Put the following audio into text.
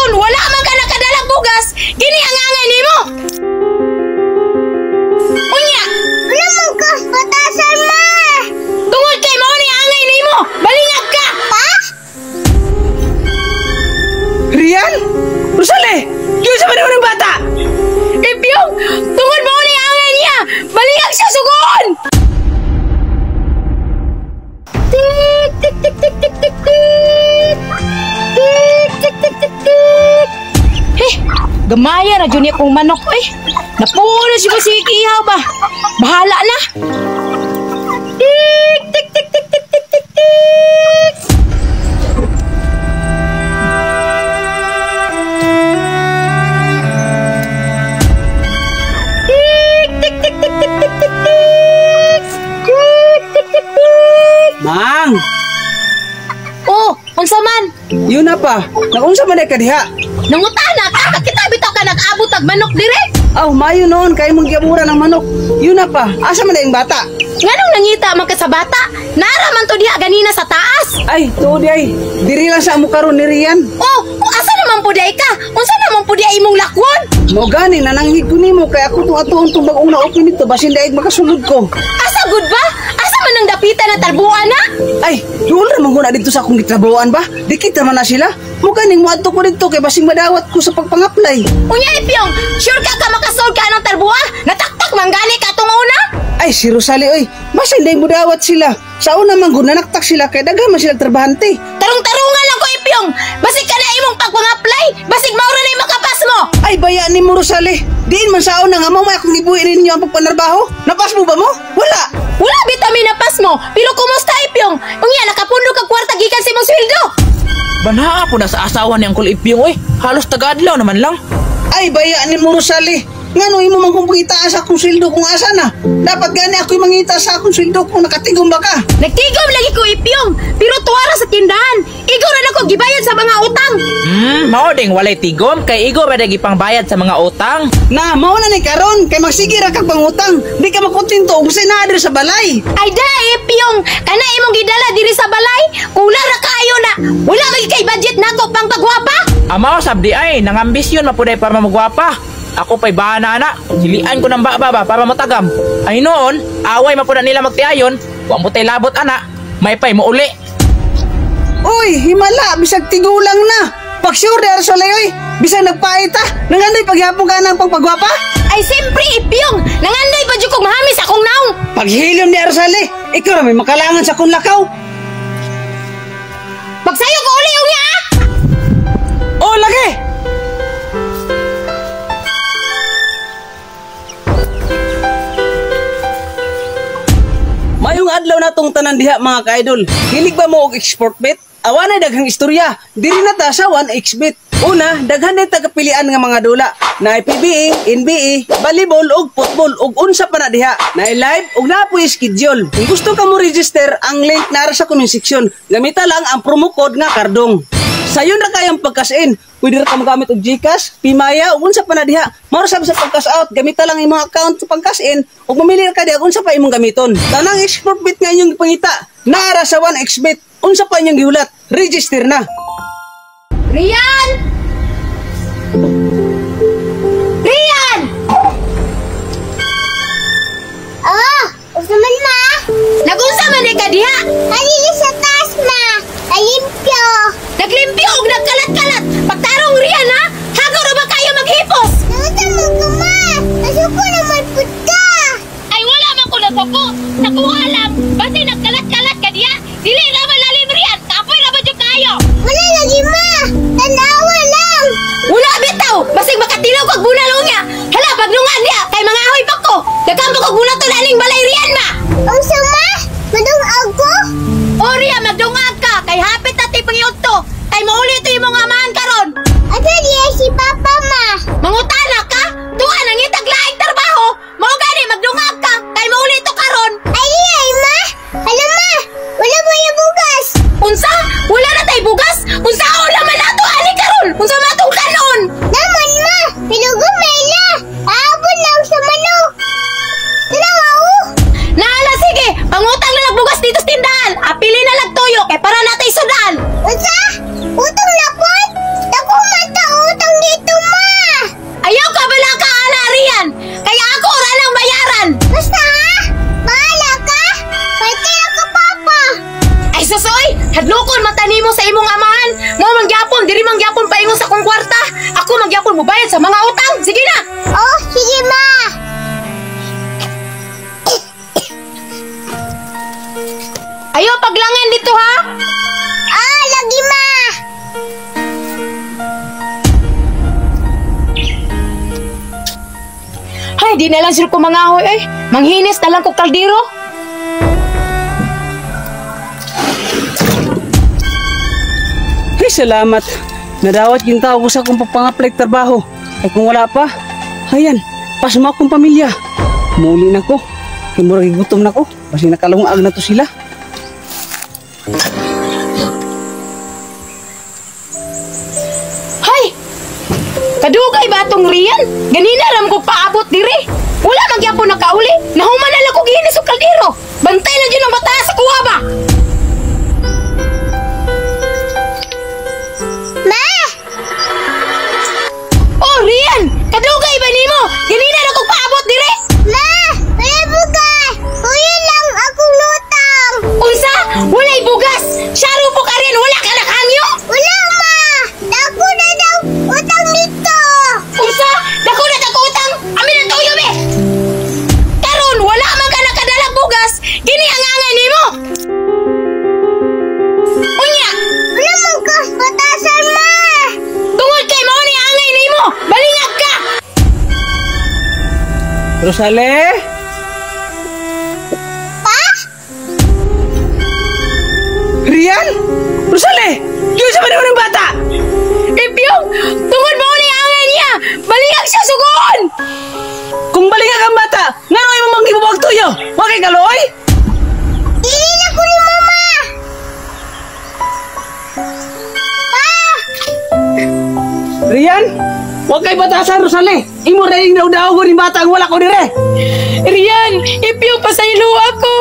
Karon wala man ka nakadalang bugas, kini ang angay nimo. Unya, wala man ka batasan ma. Tungod kay mao ni angay nimo, balingag ka. Ha? Rian? Rosale! Yun sa manang bata! Ipyong, tungod mao ni angay niya, balingag siya sugon. Tik tik tik tik tik tik tik. Tik tik tik tik tik. Heh, gamaya na dyan kong manok eh. Napuno si Basiki ihaw ba? Bahala na. Tik tik tik tik tik tik tik tik. Tik tik tik tik tik tik tik tik. Tik tik tik tik. Mang! Oh, unsa man? Yun na pa. Naunsa man ka diha? Nangutana ka, kita bitaw ka nag-abot og manok dire. Aw, mayo noon kay mong giamura ng manok. Yun na pa. Asa man na yung bata? Nganong nangita man ka sa bata? Nara man to diha ganina sa taas. Ay, tuod ay. Diri lang sa amo karon ni Rian. Oh, asa naman puday ka? Unsa naman puday imong lakwon? Mo gani nananghid ko nimo kay ako tong atuon tong bag-ong naopen dito basin daig makasulod ko. Asa good ba? Asa man nang dapitan na tarbuan na? Ay, doon ra man dito sa akong gitrabahoan ba? Dikit naman na sila. Mo ganing moadto ko dito kay basing madawat ko sa pagpang-apply. Unya Ipyong, sure ka makasold ka ng tarbua? Nataktak man gani ka tong una? Ay, si Rosale oy, basing daig modawat sila. Sa una man gud nanaktak sila kay daghan man sila trabahante. Tarong-tarungan lang ko Ipyong. Basig ka na imong pagpang-apply. Basig maura na imong kapas mo. Ay, baya ni mo Rosale. Diin man sa una nga mo may akong gibuin ninyo ang pagpanarbaho. Napas mo ba mo? Wala. Wala bitamin na pas mo. Pero kumusta Ipyong? Unya nakapundo ka kwarta gikan sa imong sweldo. Banha po na sa asawa ni Uncle Ipyong eh. Halos taga-adlaw naman lang. Ay, baya ni mo Rosale. Ngano imo man kung pangita sa akong sweldo kung asa na. Dapat gani ako'y mangita sa akong sweldo kung nakatigom ba ka. Nagtigom lagi ko Ipyong. Pero tuwara sa tindahan. Igo na ako gibayad sa mga utang. Mao ding walay tigom kay igo ba dagi pangbayad sa mga utang. Na, mao na ni karon kay magsige ra kag pangutang. Di ka makontento ug say naa diri sa balay. Ay da Ipyong. Kana imong gidala diri sa balay. Kulang ra kaayo na. Wala lagi kay budget nako pang pagwapa. Amaw sabdi ay nangambisyon mapuday para mamugwapa. Ako pa'y bahana na. Hilian ko ng baba para matagam. Ay noon, away mapuda nila magtiayon. Huwag mo tayo labot ana. May pa'y mo uli. Uy, himala, bisag tigulang na. Pag sure der Soleoy, bisag nagpaita. Nangandoy paghapon ka ng pagpagwapa? Ay siyempre Ipyong. Nanganday pa dyan kong mahamis akong naong. Paghilom ni Arsale, ikaw na may makalangan sa kong lakaw. Pagsayo ko uli yung niya. Oh, lagi! Mayong adlaw na tong tanan diha mga ka-idol. Hilig ba mo og export bet? Awa na daghang istorya. Diri na ta sa 1xBet. Una, daghan na tagapilian nga mga dula. Na PBA, NBA, volleyball ug football ug unsa pa na diha. Na live ug na po schedule. Kung gusto ka mo register, ang link nara sa comment section. Gamita lang ang promo code nga Kardong. Sayon ra kayang pagkas-in. Pwede ra ka magamit og GCash, Pimaya ug unsa pa na diha. Mao sa pagkas out, gamita lang imong account sa pagkas-in ug mamili ra ka diha unsa pa imong gamiton. Tanang export bet nga inyong ipangita. Nara sa 1xBet. Unsa pa inyong gihulat? Register na. Rian! Rian! Oh, usa man ma. Nagunsa man ka diha? Halili sa taas ma. Alimpyo. Naglimpyo og nagkalat-kalat. Pagtarong Rian ha? Hago ra ba kayo maghipos? Nangutan mo ka ma. Nasuko naman pud ka. Ay wala man ko nasuko. Nakuha lang. Basta nagkalat-kalat ka diha. Dili ra man lalim Rian. Kapoy ra ba jud kayo? Wala lagi ma. Tanawa akong mubayad sa mga utang. Sige na! Oh, sige ma. Ayo, paglangan dito ha! Ah, lagi ma. Ay, di na lang sila kumangahoy ay. Manghinis na lang ko kaldero. Ay, salamat. Nadawat yung tao ko sa akong papangaplay trabaho. Ay kung wala pa, ayan, pasma akong pamilya. Muli na ko. Kimurag gutom na ko. Kasi nakalungag na to sila. Hay! Kadugay ba itong Rian? Ganina ram ko paabot diri. Wala magyapon na kauli. Nahuman na lang ko gihinis o kaldero. Bantay na dyan ang bata sa kuha ba? Ma! Oh, Rian! Kadugay ba nimo? Ganina na ko paabot diri. Ma! Wala bukas! Huwi lang akong lutang! Unsa? Walay bugas. Syaro po ka rin. Wala ka nakangyo. Wala ma! Dako na daw utang nito! Unsa? Dako na utang. Amin ang tuyo be. Karon wala man ka nakadalag bugas. Kini ang angay nimo. Unya, Wala man ka batasan ma! tungod kay mao ni angay nimo. Balingag ka. Rosale? Pa? Rian? Rosale! Diyo sa manimo ng bata! Ipyong, tungod mao ni angay niya. Balingag siya sugon. Kung balingag ang bata, nga nung imong manggibubag tuyo? Huwag kay kaloy? Dili na ko ni mama! Pa! Rian? Huwag kay batasan, Rosale! Imo rin daw daw ko ni bata ang wala ko dire! Rian, ipyong pasaylo ako.